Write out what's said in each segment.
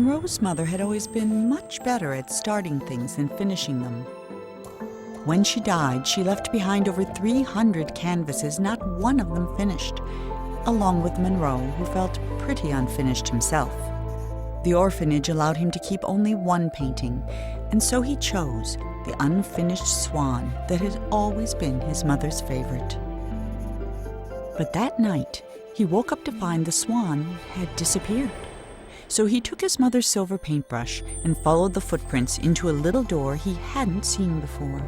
Monroe's mother had always been much better at starting things than finishing them. When she died, she left behind over 300 canvases, not one of them finished, along with Monroe, who felt pretty unfinished himself. The orphanage allowed him to keep only one painting, and so he chose the unfinished Swan that had always been his mother's favorite. But that night, he woke up to find the swan had disappeared. So he took his mother's silver paintbrush and followed the footprints into a little door he hadn't seen before.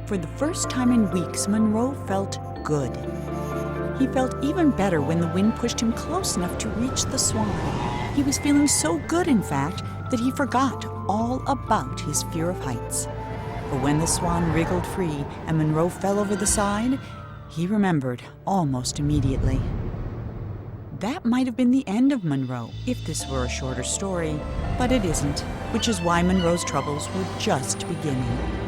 For the first time in weeks, Monroe felt good. He felt even better when the wind pushed him close enough to reach the swan. He was feeling so good, in fact, that he forgot all about his fear of heights. But when the swan wriggled free and Monroe fell over the side, he remembered almost immediately. That might have been the end of Monroe if this were a shorter story, but it isn't, which is why Monroe's troubles were just beginning.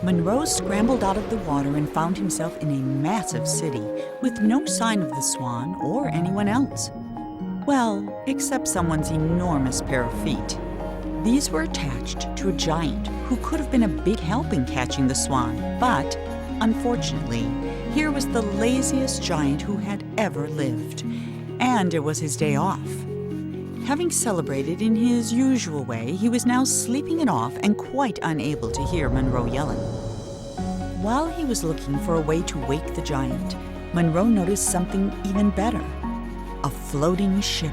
Monroe scrambled out of the water and found himself in a massive city with no sign of the Swan or anyone else. Well, except someone's enormous pair of feet. These were attached to a giant who could have been a big help in catching the Swan, but unfortunately, here was the laziest giant who had ever lived, and it was his day off. Having celebrated in his usual way, he was now sleeping it off and quite unable to hear Monroe yelling. While he was looking for a way to wake the giant, Monroe noticed something even better: a floating ship.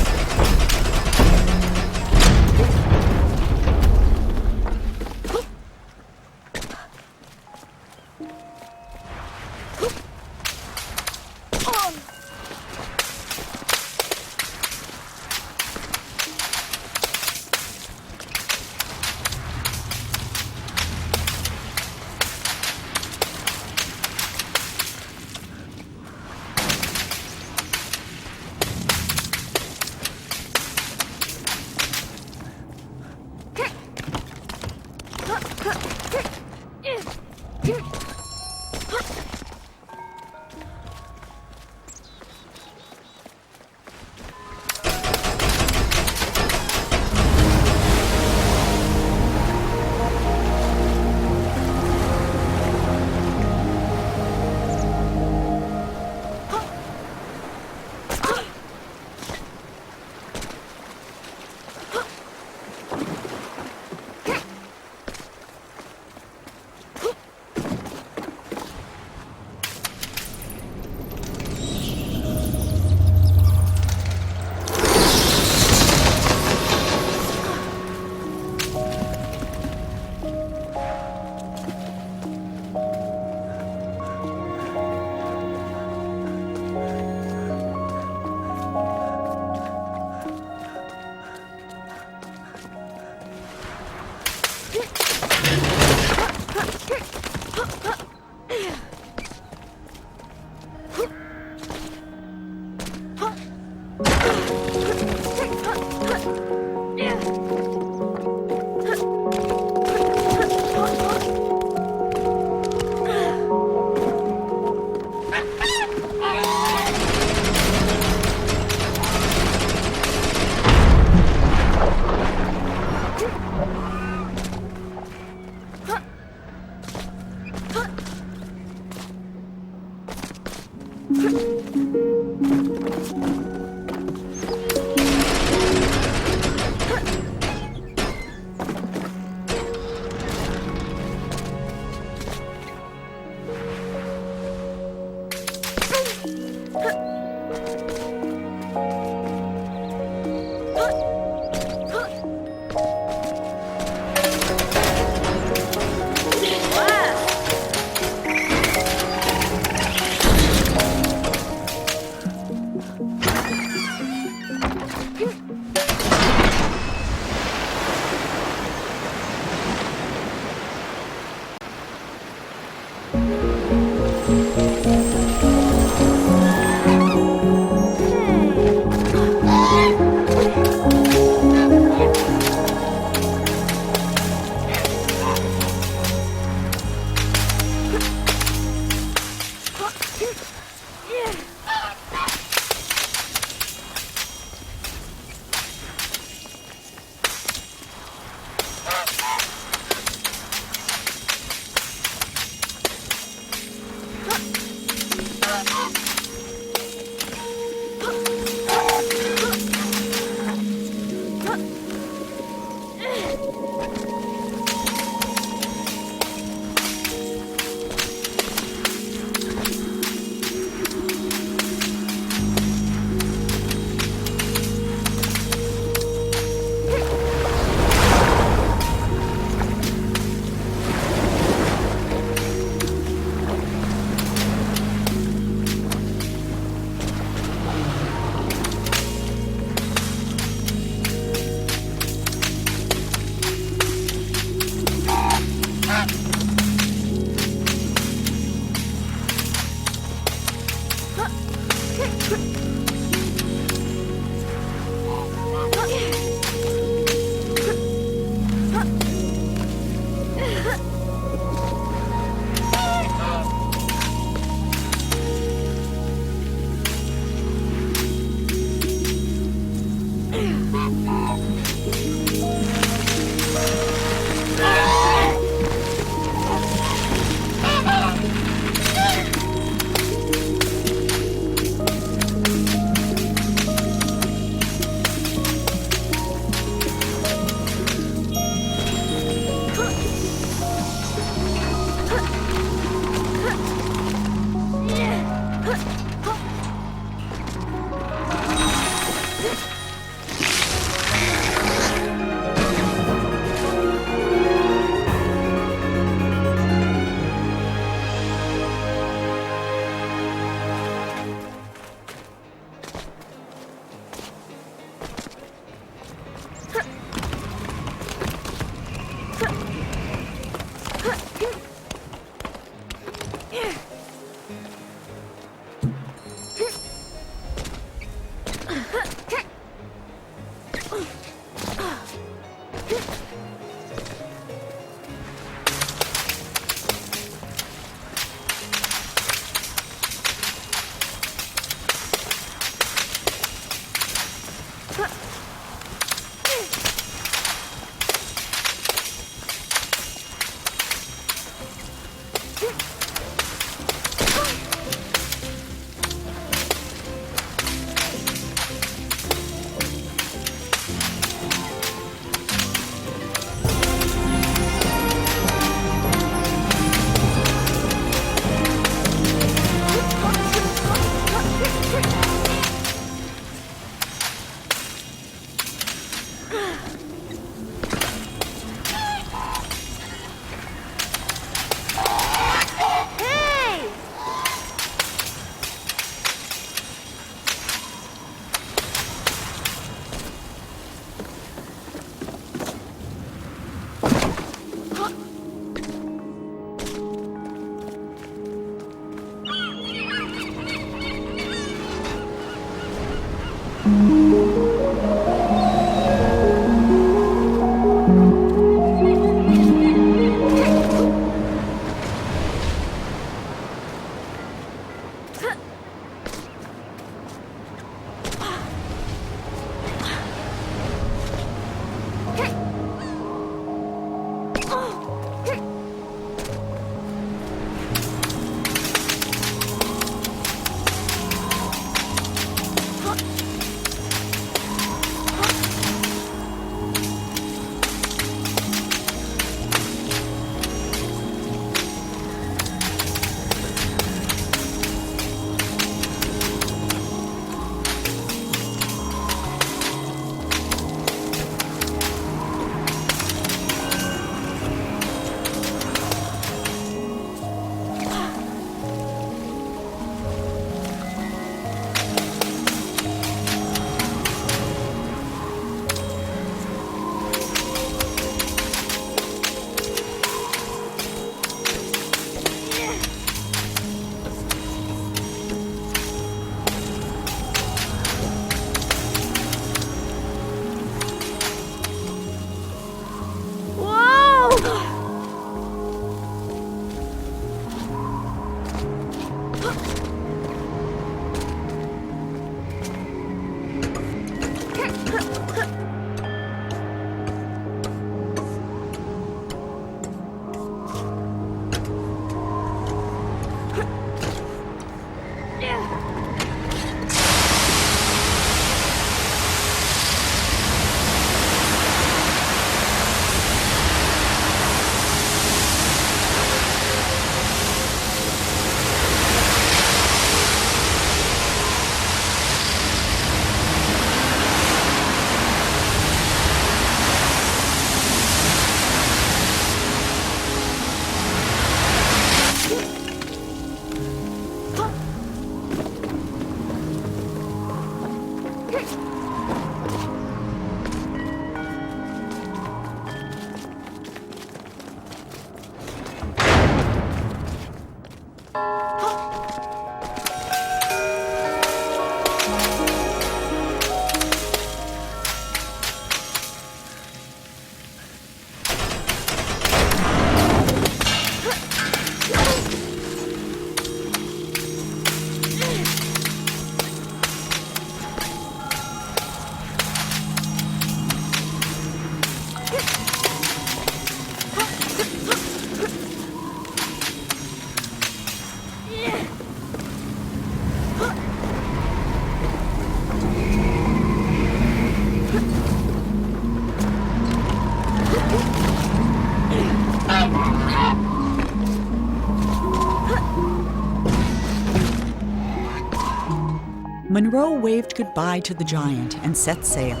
Monroe waved goodbye to the giant and set sail.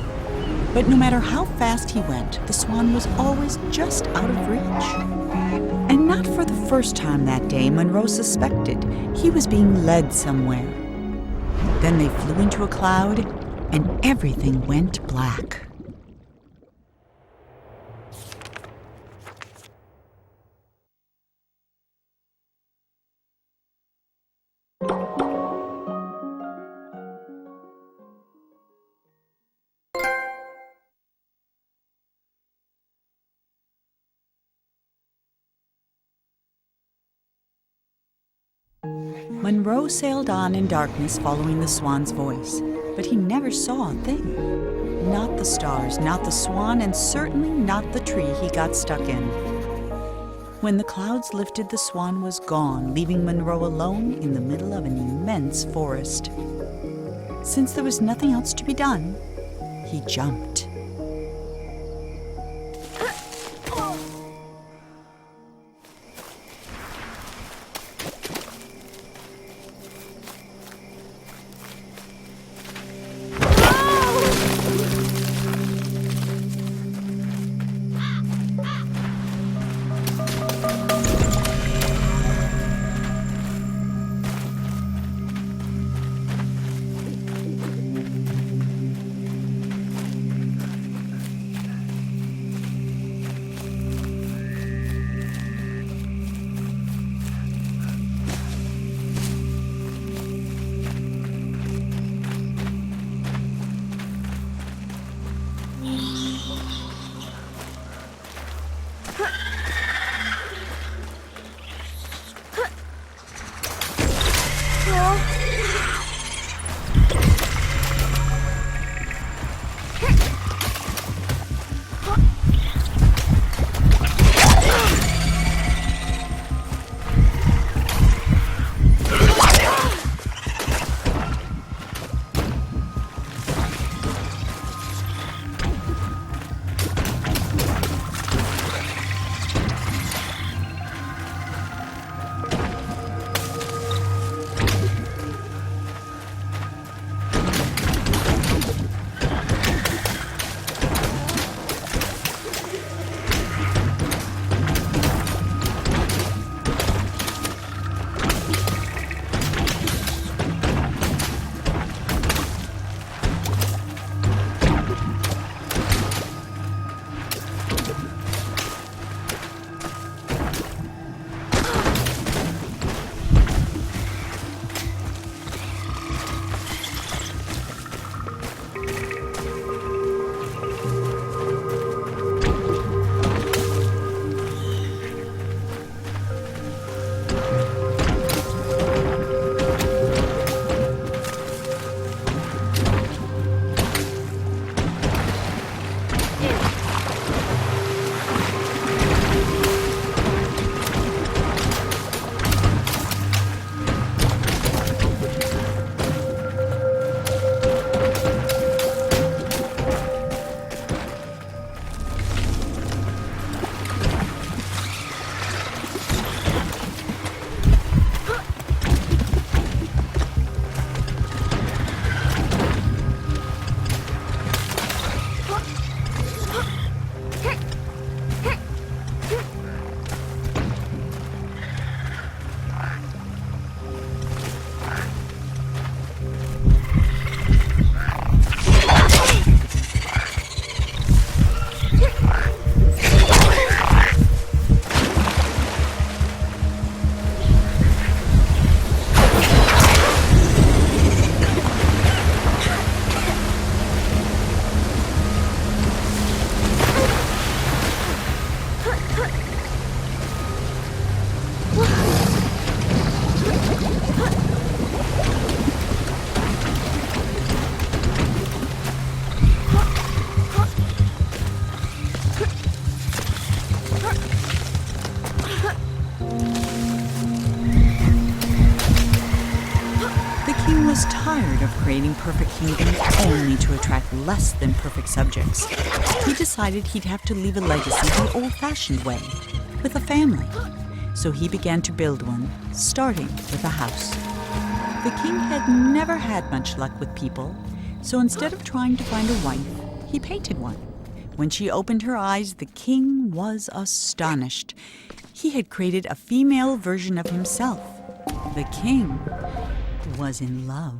But no matter how fast he went, the Swan was always just out of reach. And not for the first time that day, Monroe suspected he was being led somewhere. Then they flew into a cloud, and everything went black. Monroe sailed on in darkness following the swan's voice, but he never saw a thing. Not the stars, not the swan, and certainly not the tree he got stuck in. When the clouds lifted, the swan was gone, leaving Monroe alone in the middle of an immense forest. Since there was nothing else to be done, he jumped. Creating perfect kingdoms only to attract less than perfect subjects. He decided he'd have to leave a legacy the old-fashioned way, with a family. So he began to build one, starting with a house. The king had never had much luck with people, so instead of trying to find a wife, he painted one. When she opened her eyes, the king was astonished. He had created a female version of himself. The king was in love.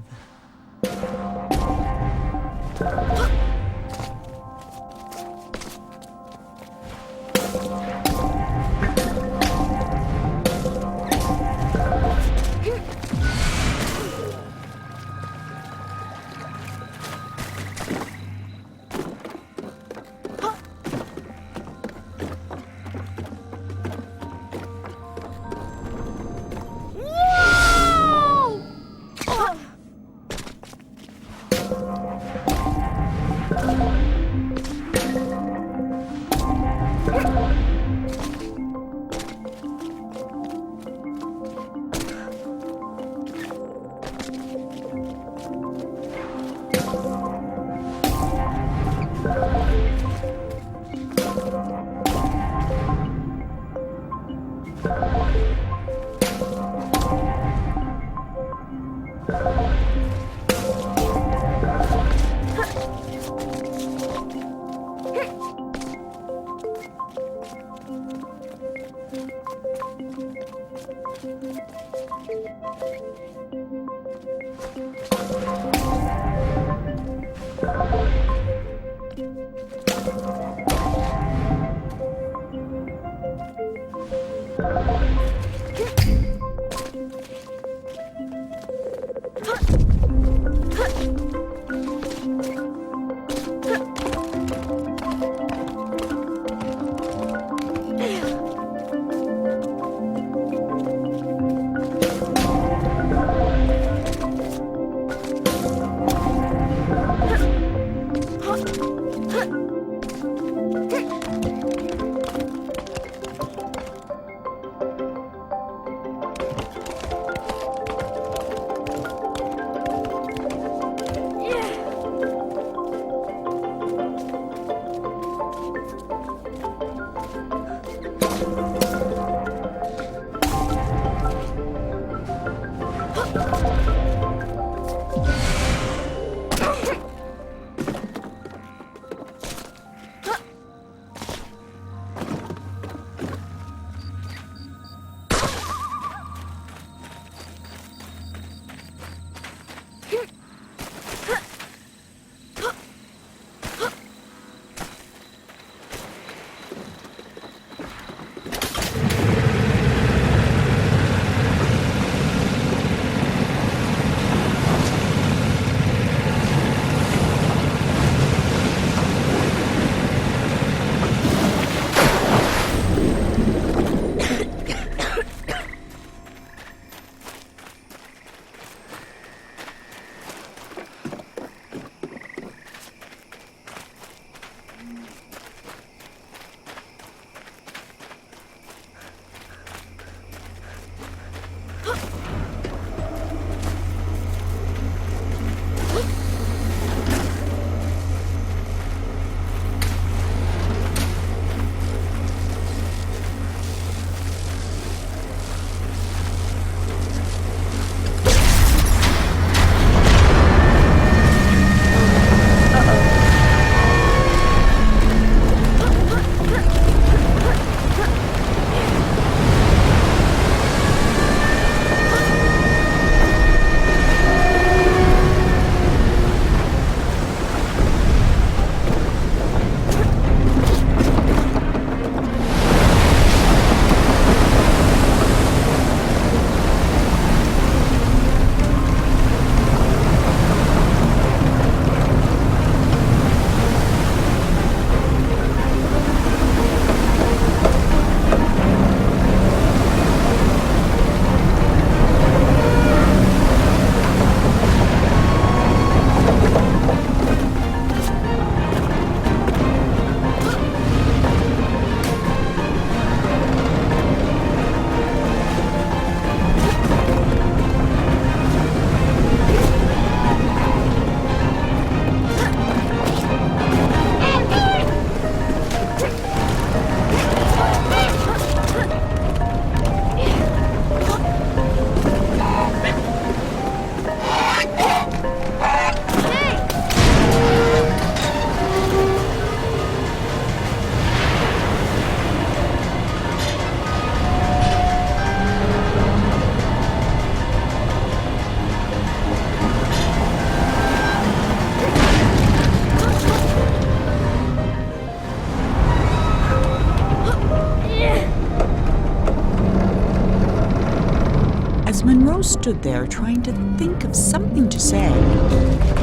Monroe stood there trying to think of something to say.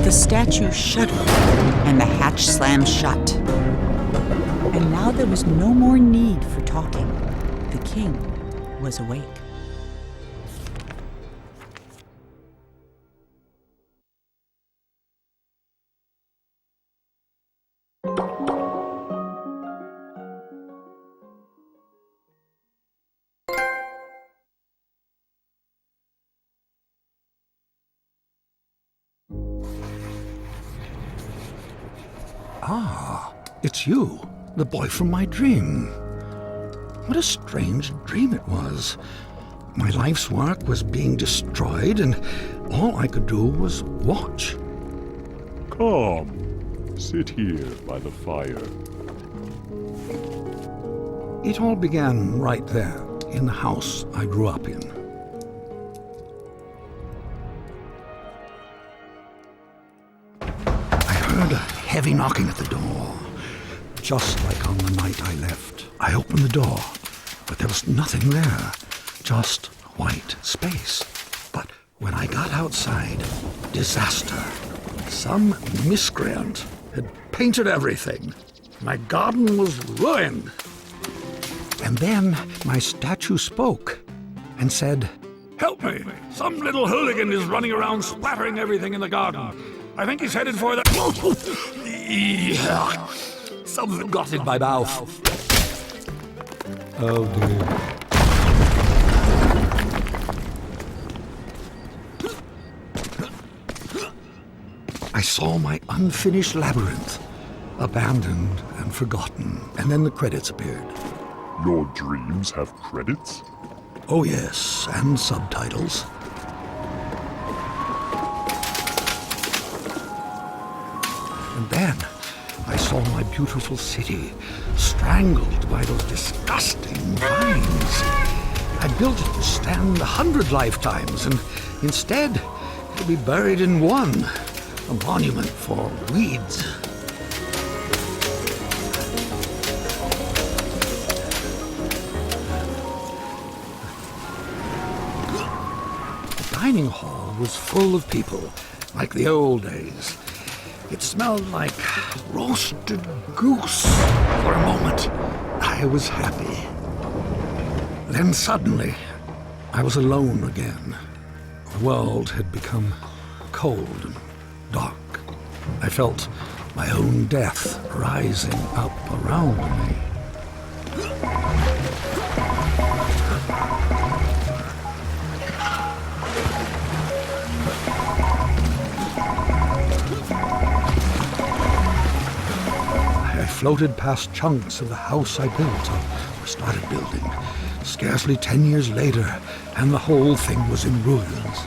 The statue shuddered, and the hatch slammed shut. And now there was no more need for talking. The king was awake. Ah, it's you, the boy from my dream. What a strange dream it was. My life's work was being destroyed, and all I could do was watch. Come, sit here by the fire. It all began right there, in the house I grew up in. I heard a heavy knocking at the door. just like on the night I left. I opened the door, but there was nothing there, just white space. But when I got outside, disaster. Some miscreant had painted everything. My garden was ruined. And then my statue spoke and said, "Help me! Some little hooligan is running around splattering everything in the garden. I think he's headed for the..." Something got in my mouth. Oh dear. I saw my unfinished labyrinth, abandoned and forgotten, and then the credits appeared. Your dreams have credits? Oh yes, and subtitles. And then I saw my beautiful city strangled by those disgusting vines. I built it to stand 100 lifetimes, and instead it'll be buried in one, a monument for weeds. The dining hall was full of people, like the old days. It smelled like roasted goose. For a moment, I was happy. Then suddenly, I was alone again. The world had become cold and dark. I felt my own death rising up around me. I floated past chunks of the house I built, or started building. Scarcely 10 years later, and the whole thing was in ruins.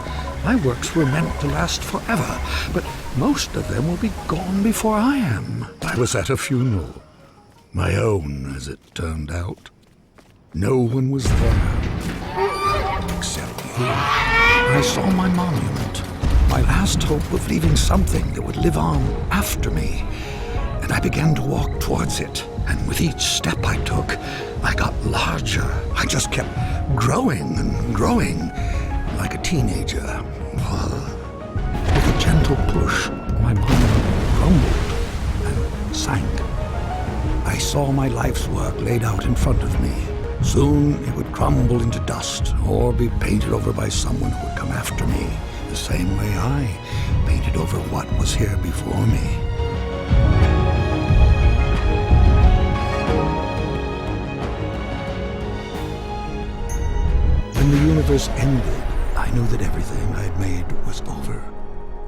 My works were meant to last forever, but most of them will be gone before I am. I was at a funeral. My own, as it turned out. No one was there, except you. I saw my monument, my last hope of leaving something that would live on after me. And I began to walk towards it, and with each step I took, I got larger. I just kept growing and growing, like a teenager. With a gentle push, my monument crumbled and sank. I saw my life's work laid out in front of me. Soon it would crumble into dust, or be painted over by someone who would come after me, the same way I painted over what was here before me. When the universe ended, I knew that everything I'd made was over.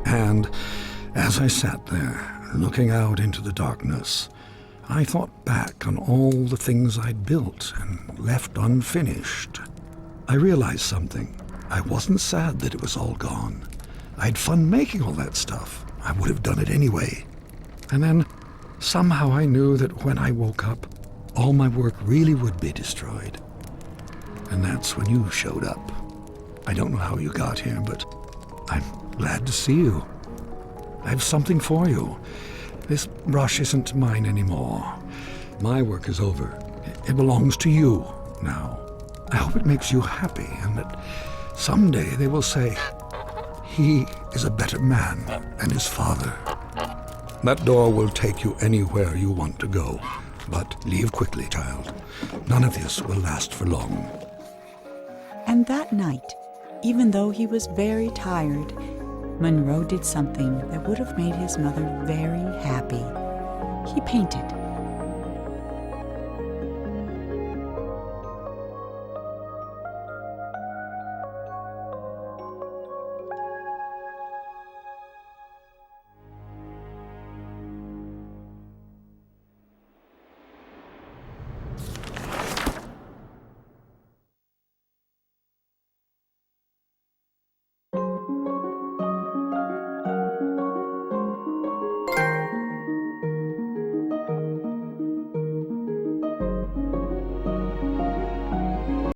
And as I sat there, looking out into the darkness, I thought back on all the things I'd built and left unfinished. I realized something. I wasn't sad that it was all gone. I had fun making all that stuff. I would have done it anyway. And then somehow I knew that when I woke up, all my work really would be destroyed. And that's when you showed up. I don't know how you got here, but I'm glad to see you. I have something for you. This brush isn't mine anymore. My work is over. It belongs to you now. I hope it makes you happy, and that someday they will say, he is a better man than his father. That door will take you anywhere you want to go. But leave quickly, child. None of this will last for long. And that night, even though he was very tired, Monroe did something that would have made his mother very happy. He painted.